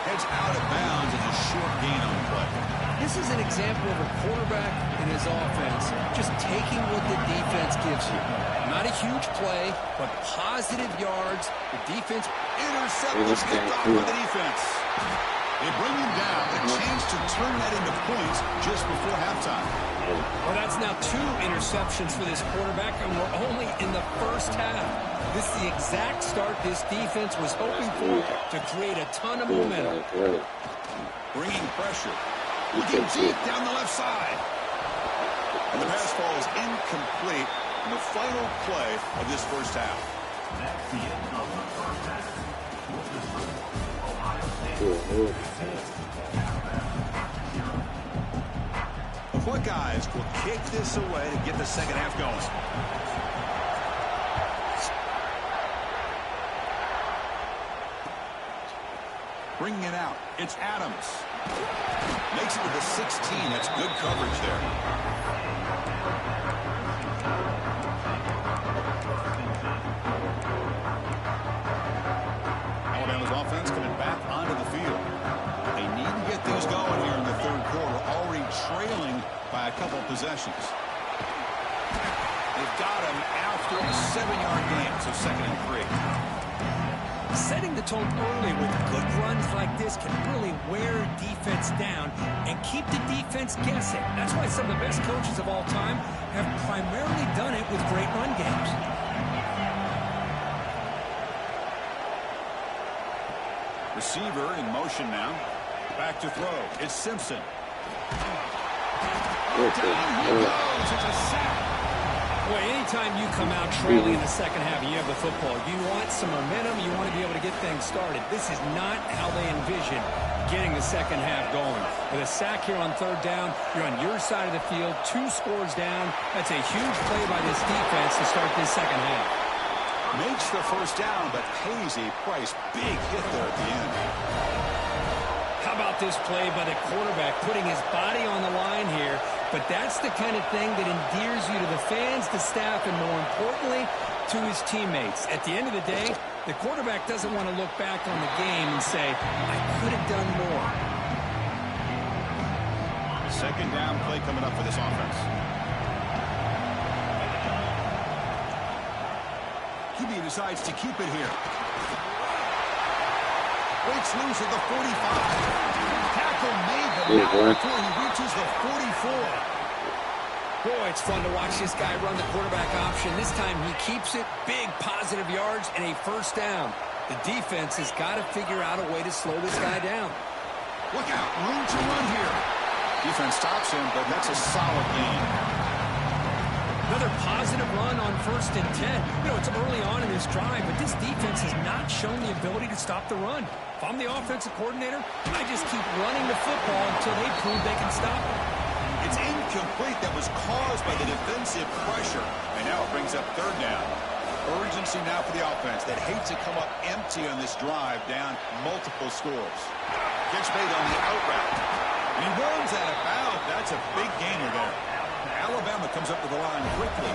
Speaker 1: Heads out of bounds as a short gain on the play.
Speaker 2: This is an example of a quarterback and his offense just taking what the defense gives you. Not a huge play, but positive yards. The defense
Speaker 1: intercepted, picked off with the defense. They bring him down. A chance to turn that into points just before halftime.
Speaker 3: Well, that's now 2 interceptions for this quarterback, and we're only in the first half. This is the exact start this defense was hoping for to create a ton of momentum.
Speaker 1: Bringing pressure. Looking deep down the left side. And the pass ball is incomplete in the final play of this first half. The Buckeyes will kick this away to get the second half going. Bringing it out. It's Adams. Makes it to the 16. That's good coverage there. Alabama's offense coming back onto the field. They need to get things going here in the third quarter. Already trailing by a couple possessions. They've got him after a 7-yard gain. So 2nd and 3.
Speaker 3: Setting the tone early with good runs like this can really wear defense down and keep the defense guessing. That's why some of the best coaches of all time have primarily done it with great run games.
Speaker 1: Receiver in motion now. Back to throw. It's Simpson. Down he goes. It's a sack.
Speaker 3: Boy, anytime you come out trailing in the second half and you have the football, you want some momentum, you want to be able to get things started. This is not how they envision getting the second half going. With a sack here on 3rd down, you're on your side of the field, 2 scores down. That's a huge play by this defense to start this second half.
Speaker 1: Makes the first down, but pays a price. Big hit there at the end.
Speaker 3: How about this play by the quarterback, putting his body on the line here? But that's the kind of thing that endears you to the fans, the staff, and more importantly, to his teammates. At the end of the day, the quarterback doesn't want to look back on the game and say, I could have done more.
Speaker 1: 2nd down play coming up for this offense. QB decides to keep it here. Breaks loose at the 45. Tackle made, but not before he reaches the 44.
Speaker 2: Boy, it's fun to watch this guy run the quarterback option. This time he keeps it. Big positive yards and a 1st down. The defense has got to figure out a way to slow this guy down.
Speaker 1: Look out. Room to run here. Defense stops him, but that's a solid gain.
Speaker 3: Another positive run on 1st and 10. You know, it's early on in this drive, but this defense has not shown the ability to stop the run. If I'm the offensive coordinator, I just keep running the football until they prove they can stop it.
Speaker 1: It's incomplete. That was caused by the defensive pressure. And now it brings up 3rd down. Urgency now for the offense that hates to come up empty on this drive, down multiple scores. Gets made on the out route. And he runs out of bounds. That's a big gainer there. Alabama comes up to the line quickly.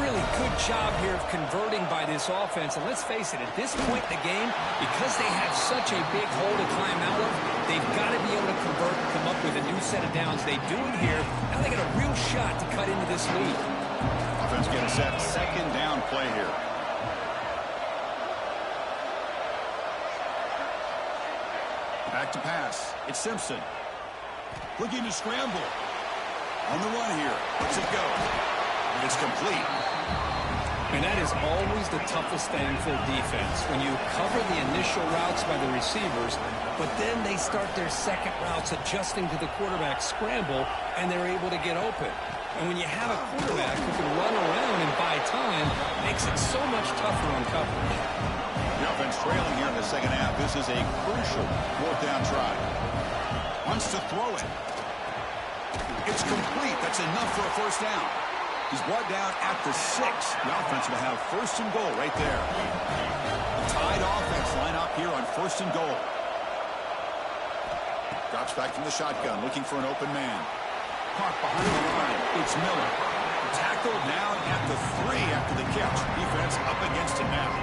Speaker 2: Really good job here of converting by this offense. And let's face it, at this point in the game, because they have such a big hole to climb out of, they've got to be able to convert and come up with a new set of downs. They do it here. Now they got a real shot to cut into this lead.
Speaker 1: Offense getting set. 2nd down play here. Back to pass. It's Simpson. Looking to scramble. On the run here. Let's it go. It's complete.
Speaker 2: And that is always the toughest thing for a defense, when you cover the initial routes by the receivers, but then they start their second routes adjusting to the quarterback scramble, and they're able to get open. And when you have a quarterback who can run around and buy time, it makes it so much tougher on coverage.
Speaker 1: The offense trailing here in the second half. This is a crucial fourth down try. Wants to throw it. It's complete. That's enough for a first down. He's brought down at the 6. The offense will have first and goal right there. The tied offense line up here on first and goal. Drops back from the shotgun, looking for an open man. Caught behind the line. It's Miller. Tackled down at the 3 after the catch. Defense up against him now.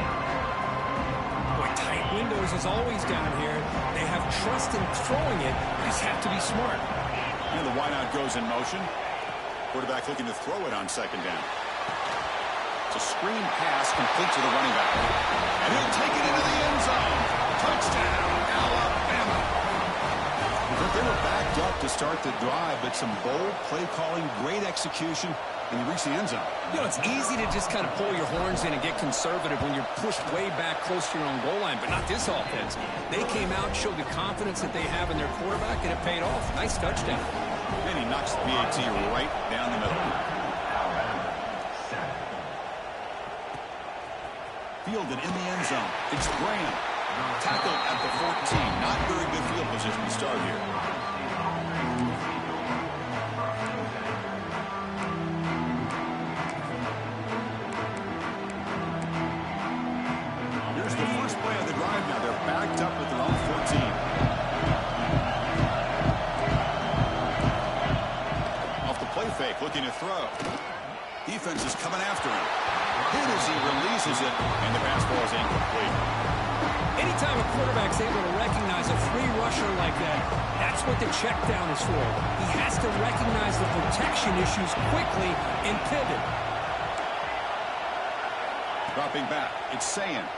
Speaker 2: Boy, tight windows is always down here. They have trust in throwing it. They just have to be smart.
Speaker 1: And the wideout goes in motion. Quarterback looking to throw it on second down. It's a screen pass complete to the running back. And he'll take it into the end zone. Touchdown, Alabama. They were backed up to start the drive, but some bold play calling, great execution, and you reach the end zone.
Speaker 2: You know, it's easy to just kind of pull your horns in and get conservative when you're pushed way back close to your own goal line, but not this offense. They came out, showed the confidence that they have in their quarterback, and it paid off. Nice touchdown.
Speaker 1: And he knocks the PAT right down the middle. Fielded in the end zone. It's Graham. Tackled at the 14. Not very good field position to start here. Here's the first play of the drive now. They're backed up at their own 14. Off the play fake, looking to throw. Defense is coming after him. Hit as he releases it, and the pass ball is incomplete.
Speaker 2: Anytime a quarterback's able to recognize a free rusher like that, that's what the check down is for. He has to recognize the protection issues quickly and pivot.
Speaker 1: Dropping back, it's Sayan.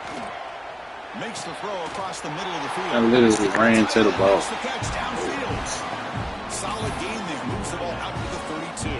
Speaker 1: Makes the throw across the middle of the field.
Speaker 4: I literally ran to the ball.
Speaker 1: The catch downfield. Solid game there. Moves the ball out to the 32.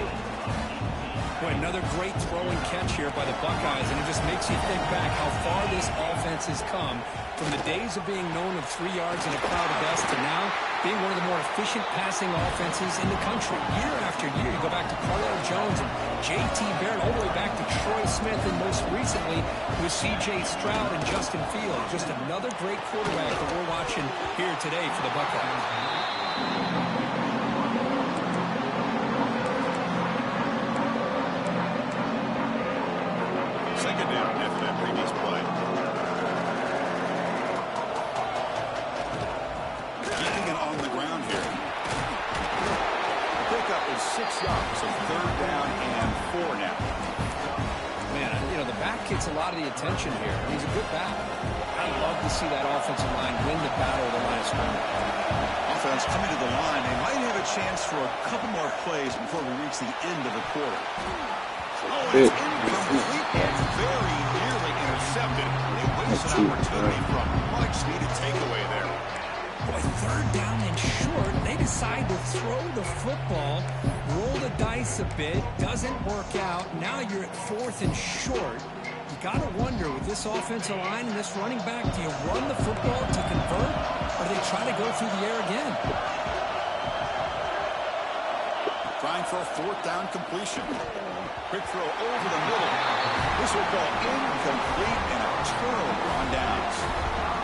Speaker 2: Boy, another great throwing catch here by the Buckeyes, and it just makes you think back how far this offense has come from the days of being known of 3 yards and a cloud of dust to now being one of the more efficient passing offenses in the country. Year after year, you go back to Cardell Jones and J.T. Barrett, all the way back to Troy Smith, and most recently with C.J. Stroud and Justin Fields. Just another great quarterback that we're watching here today for the Buckeyes.
Speaker 1: Second down after that previous play. Keeping it on the ground here. The pickup is 6 yards, so third down and 4 now.
Speaker 2: Man, you know, the back gets a lot of the attention here. He's a good back. I love to see that offensive line win the battle of the line of scrimmage.
Speaker 1: Offense coming to the line. They might have a chance for a couple more plays before we reach the end of the quarter. Oh, it's incomplete and very nearly intercepted. They waste an opportunity for a much-needed takeaway there.
Speaker 2: Boy, third down and short. They decide to throw the football, roll the dice a bit, doesn't work out. Now you're at 4th and short. You got to wonder, with this offensive line and this running back, do you run the football to convert, or do they try to go through the air again?
Speaker 1: Trying for a 4th down completion. Quick throw over the middle. This will go incomplete and a turnover on downs.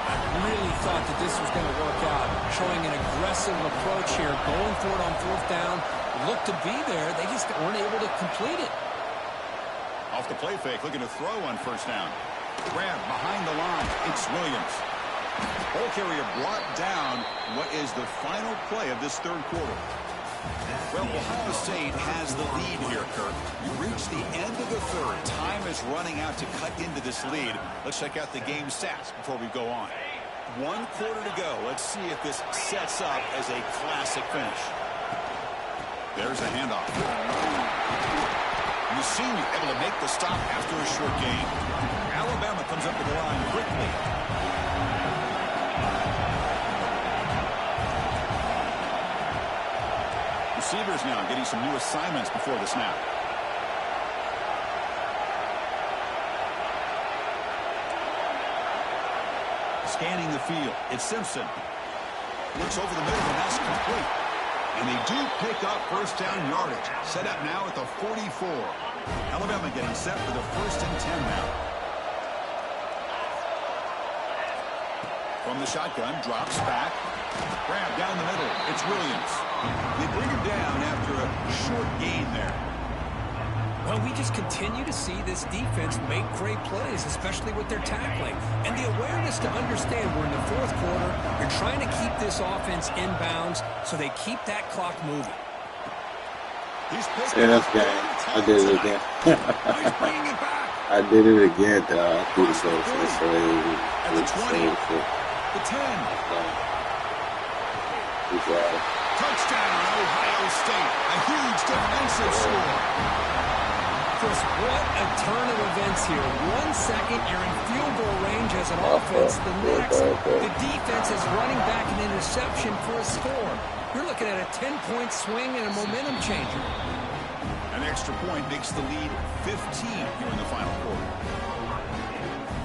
Speaker 2: I really thought that this was going to work out, showing an aggressive approach here, going for it on 4th down. Looked to be there. They just weren't able to complete it.
Speaker 1: Off the play fake, looking to throw on first down. Grab behind the line. It's Williams. Ball carrier brought down. What is the final play of this third quarter? Well, Ohio State has the lead here, Kirk. You reach the end of the third. Time is running out to cut into this lead. Let's check out the game stats before we go on. 1 quarter to go. Let's see if this sets up as a classic finish. There's a handoff. Senior able to make the stop after a short gain. Alabama comes up to the line quickly. Receivers now getting some new assignments before the snap. field. It's Simpson. Looks over the middle, and that's complete. And they do pick up first down yardage. Set up now at the 44. Alabama getting set for the 1st and 10 now. From the shotgun, drops back. Grab down the middle. It's Williams. They bring him down after a short gain there.
Speaker 2: Well, we just continue to see this defense make great plays, especially with their tackling. And the awareness to understand we're in the 4th quarter, you're trying to keep this offense in bounds so they keep that clock moving.
Speaker 4: Yeah, that's game. I did it again. I did it again, though. I threw the show to the slave.
Speaker 1: At the 20. The 10.
Speaker 4: Good job.
Speaker 1: Touchdown, Ohio State. A huge defensive score.
Speaker 2: Chris, what a turn of events here. 1 second, you're in field goal range as an offense. The next, the defense is running back an interception for a score. You're looking at a 10-point swing and a momentum changer.
Speaker 1: An extra point makes the lead 15 here in the final quarter.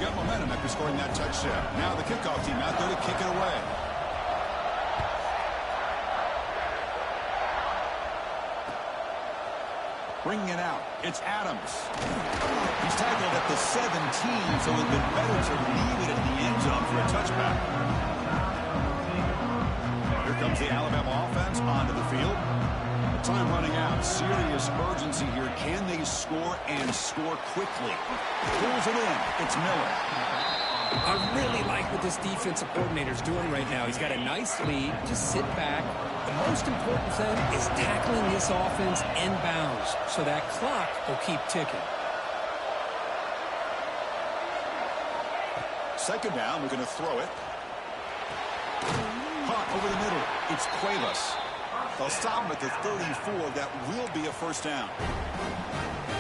Speaker 1: Got momentum after scoring that touchdown. Now the kickoff team out there to kick it away. Bringing it out, it's Adams. He's tackled at the 17, so it would have been better to leave it in the end zone for a touchback. Here comes the Alabama offense onto the field. Time running out. Serious urgency here. Can they score and score quickly? Pulls it in. It's Miller.
Speaker 2: I really like what this defensive coordinator's doing right now. He's got a nice lead. Just sit back. The most important thing is tackling this offense inbounds so that clock will keep ticking.
Speaker 1: Second down, we're going to throw it. Hot over the middle. It's Cuevas. They'll stop him at the 34. That will be a first down.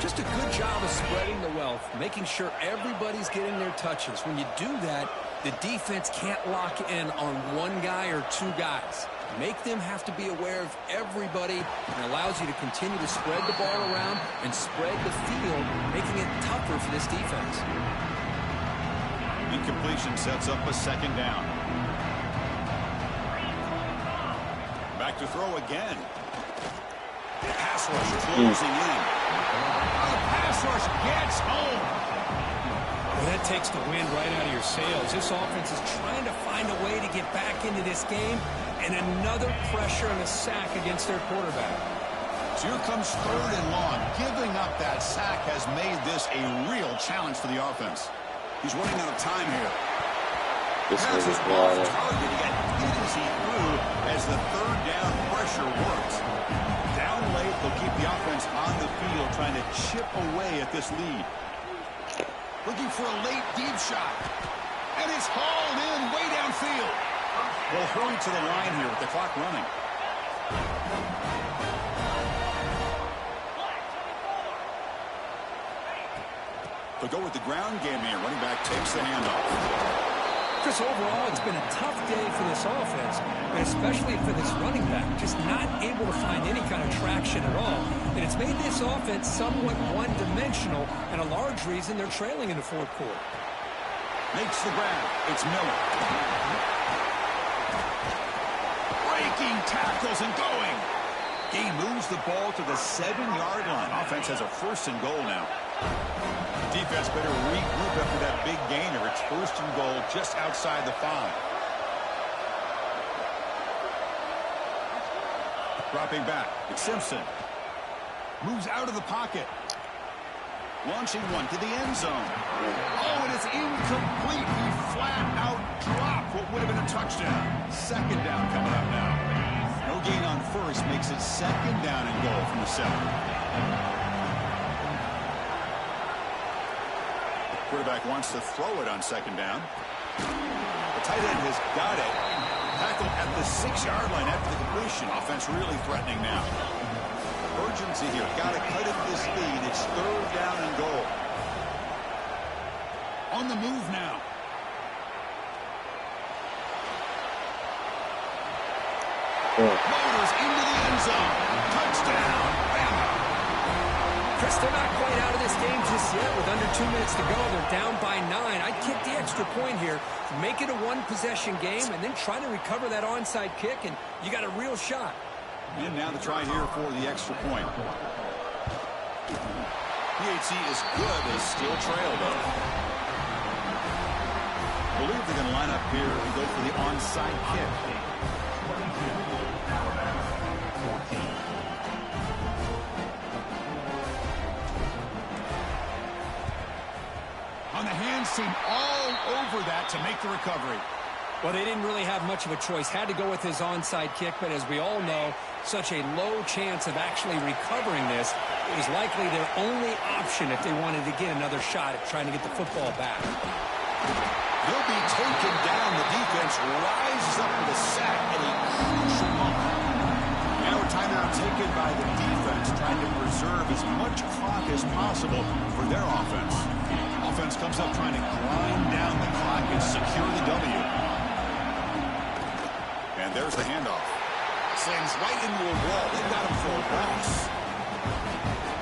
Speaker 2: Just a good job of spreading the wealth, making sure everybody's getting their touches. When you do that, the defense can't lock in on one guy or two guys. Make them have to be aware of everybody, and allows you to continue to spread the ball around and spread the field, making it tougher for this defense.
Speaker 1: Incompletion sets up a second down. Back to throw again. Pass rush closing in. The pass rush gets home.
Speaker 3: Well, that takes the wind right out of your sails. This offense is trying to find a way to get back into this game, and another pressure and a sack against their quarterback.
Speaker 1: So here comes 3rd and long. Giving up that sack has made this a real challenge for the offense. He's running out of time here.
Speaker 4: This
Speaker 1: Pass
Speaker 4: was
Speaker 1: is
Speaker 4: wild.
Speaker 1: off target. He got hit as he threw as the 3rd down pressure works. Down late, they'll keep the offense on the field trying to chip away at this lead. Looking for a late deep shot. And it's hauled in way downfield. They'll hurry to the line here with the clock running. They'll go with the ground game here. Running back takes the handoff.
Speaker 2: Chris, overall, it's been a tough day for this offense, but especially for this running back, just not able to find any kind of traction at all. And it's made this offense somewhat one-dimensional, and a large reason they're trailing in the 4th quarter.
Speaker 1: Makes the grab. It's Miller. Breaking tackles and going. He moves the ball to the 7-yard line. Offense has a 1st and goal now. Defense better regroup after that big gainer. It's 1st and goal just outside the 5. Dropping back. It's Simpson. Moves out of the pocket. Launching one to the end zone. Oh, and it's incomplete. He flat out dropped what would have been a touchdown. 2nd down coming up now. No gain on 1st makes it 2nd down and goal from the 7. Quarterback wants to throw it on 2nd down. The tight end has got it. Tackled at the 6-yard line after the completion. Offense really threatening now. Urgency here. Got to cut it this lead. It's 3rd down and goal. On the move now. Motors into the end zone. Touchdown.
Speaker 2: Chris, they're not quite out of this game just yet. With under 2 minutes to go, they're down by 9. I'd kick the extra point here, make it a one-possession game, and then try to recover that onside kick, and you got a real shot.
Speaker 1: And now the try here for the extra point. PHC is good. They still trail, though. I believe they're going to line up here and go for the onside kick. On the hands team all over that to make the recovery.
Speaker 2: Well, they didn't really have much of a choice. Had to go with his onside kick, but as we all know, such a low chance of actually recovering this. It was likely their only option if they wanted to get another shot at trying to get the football back.
Speaker 1: He'll be taken down. The defense rises up with a sack at a crucial moment. Now a timeout taken by the defense, trying to preserve as much clock as possible for their offense. Offense comes up trying to grind down the clock and secure the W. And there's the handoff. Slams right into a wall. They've got him for a loss.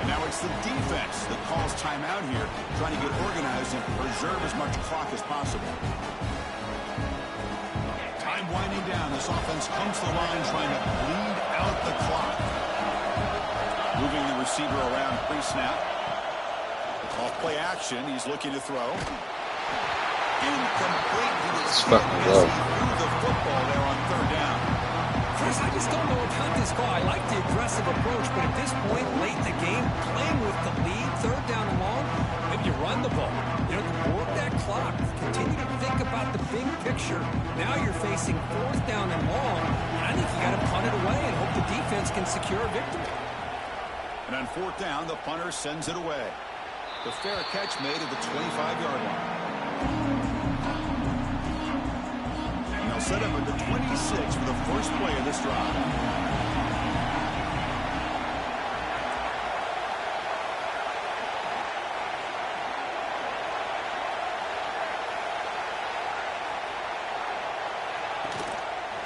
Speaker 1: And now it's the defense that calls timeout here, trying to get organized and preserve as much clock as possible. Time winding down. This offense comes to the line trying to bleed out the clock. Moving the receiver around pre-snap. Off play action. He's looking to throw. Incomplete. He was hit as he threw the football there on third down.
Speaker 2: Chris, I just don't know about this call. I like the aggressive approach, but at this point, late in the game, playing with the lead, third down and long, maybe you run the ball. You know, work that clock. Continue to think about the big picture. Now you're facing fourth down and long, and I think you got to punt it away and hope the defense can secure a victory.
Speaker 1: And on fourth down, the punter sends it away. The fair catch made at the 25-yard line. And they'll set up at the 26 for the first play of this drive.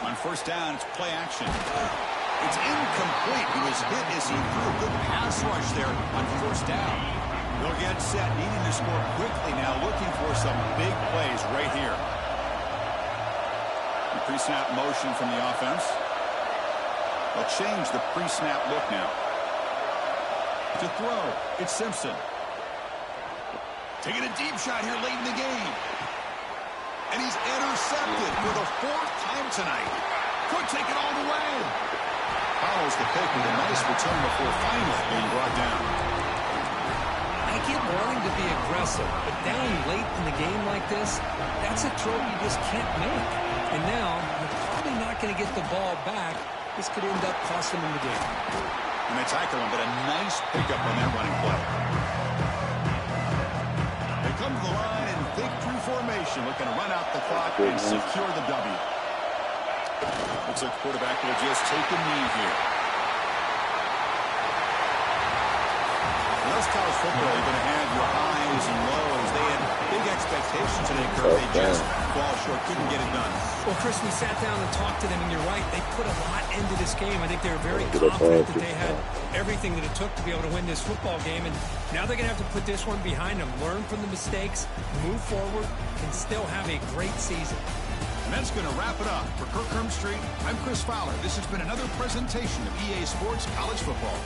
Speaker 1: On first down, it's play action. It's incomplete. He was hit as he threw a good pass rush there on first down. They'll get set, needing to score quickly now, looking for some big plays right here. The pre-snap motion from the offense. They'll change the pre-snap look now. To throw, it's Simpson. Taking a deep shot here late in the game. And he's intercepted for the fourth time tonight. Could take it all the way. Follows the pick with a nice return before finally being brought down.
Speaker 2: I get wanting to be aggressive, but down late in the game like this, that's a throw you just can't make. And now, you're probably not going to get the ball back. This could end up costing them the game.
Speaker 1: And they tackle him, but a nice pickup on that running play. They come to the line in victory formation, looking to run out the clock and secure the W. Looks like the quarterback will just take a knee here. In those college football, you're going to have your highs and lows. They had big expectations today, Kurt. They just fall short, couldn't get it done.
Speaker 2: Well, Chris, we sat down and talked to them, and you're right. They put a lot into this game. I think they were very confident that they had everything that it took to be able to win this football game. And now they're going to have to put this one behind them, learn from the mistakes, move forward, and still have a great season.
Speaker 1: And that's going to wrap it up. For Kirk Street, I'm Chris Fowler. This has been another presentation of EA Sports College Football.